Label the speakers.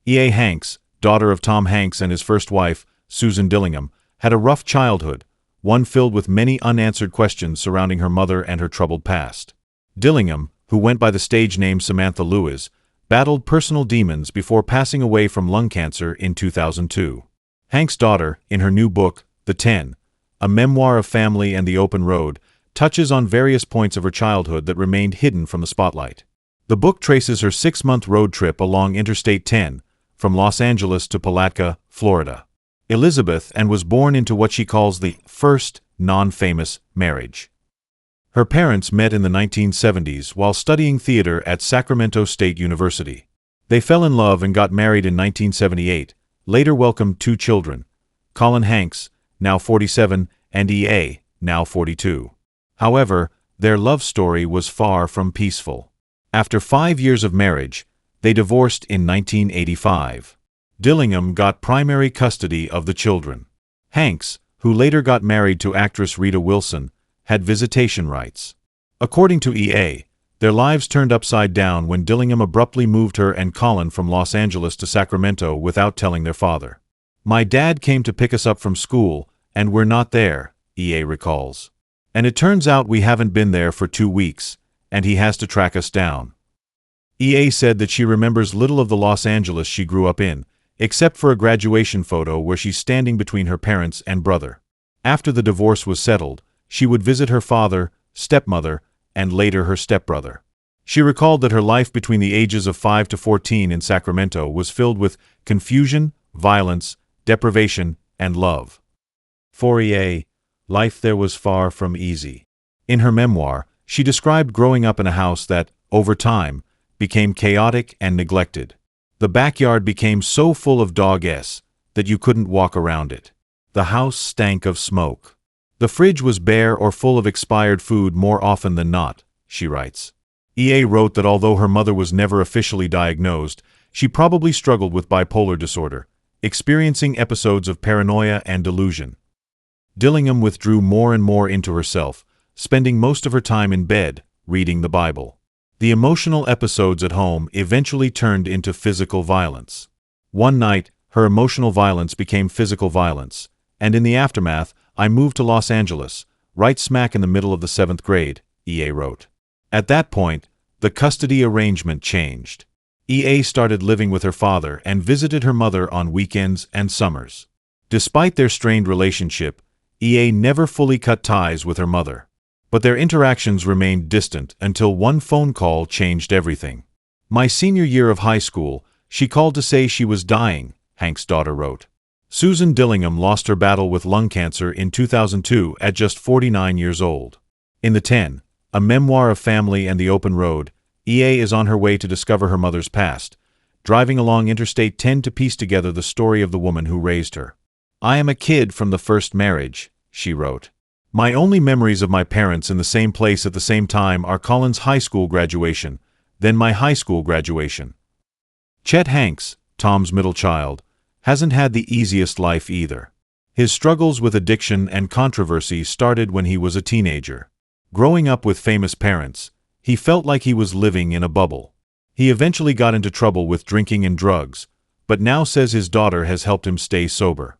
Speaker 1: E.A. Hanks, daughter of Tom Hanks and his first wife, Susan Dillingham, had a rough childhood, one filled with many unanswered questions surrounding her mother and her troubled past. Dillingham, who went by the stage name Samantha Lewis, battled personal demons before passing away from lung cancer in 2002. Hanks' daughter, in her new book, The 10, a memoir of family and the open road, touches on various points of her childhood that remained hidden from the spotlight. The book traces her 6-month road trip along Interstate 10, from Los Angeles to Palatka, Florida. Elizabeth and was born into what she calls the first non-famous marriage. Her parents met in the 1970s while studying theater at Sacramento State University. They fell in love and got married in 1978, later welcomed 2 children, Colin Hanks, now 47, and E.A., now 42. However, their love story was far from peaceful. After 5 years of marriage, they divorced in 1985. Dillingham got primary custody of the children. Hanks, who later got married to actress Rita Wilson, had visitation rights. According to E.A., their lives turned upside down when Dillingham abruptly moved her and Colin from Los Angeles to Sacramento without telling their father. "My dad came to pick us up from school, and we're not there," E.A. recalls. "And it turns out we haven't been there for 2 weeks, and he has to track us down." E.A. said that she remembers little of the Los Angeles she grew up in, except for a graduation photo where she's standing between her parents and brother. After the divorce was settled, she would visit her father, stepmother, and later her stepbrother. She recalled that her life between the ages of 5 to 14 in Sacramento was filled with confusion, violence, deprivation, and love. For E.A., life there was far from easy. In her memoir, she described growing up in a house that, over time, became chaotic and neglected. The backyard became so full of dog s that you couldn't walk around it. The house stank of smoke. The fridge was bare or full of expired food more often than not, she writes. E.A. wrote that although her mother was never officially diagnosed, she probably struggled with bipolar disorder, experiencing episodes of paranoia and delusion. Dillingham withdrew more and more into herself, spending most of her time in bed, reading the Bible. The emotional episodes at home eventually turned into physical violence. One night, her emotional violence became physical violence, and in the aftermath, I moved to Los Angeles, right smack in the middle of the 7th grade, E.A. wrote. At that point, the custody arrangement changed. E.A. started living with her father and visited her mother on weekends and summers. Despite their strained relationship, E.A. never fully cut ties with her mother. But their interactions remained distant until one phone call changed everything. "My senior year of high school, she called to say she was dying," Hanks' daughter wrote. Susan Dillingham lost her battle with lung cancer in 2002 at just 49 years old. In The 10, a memoir of family and the open road, E.A. is on her way to discover her mother's past, driving along Interstate 10 to piece together the story of the woman who raised her. "I am a kid from the first marriage," she wrote. "My only memories of my parents in the same place at the same time are Colin's high school graduation, then my high school graduation." Chet Hanks, Tom's middle child, hasn't had the easiest life either. His struggles with addiction and controversy started when he was a teenager. Growing up with famous parents, he felt like he was living in a bubble. He eventually got into trouble with drinking and drugs, but now says his daughter has helped him stay sober.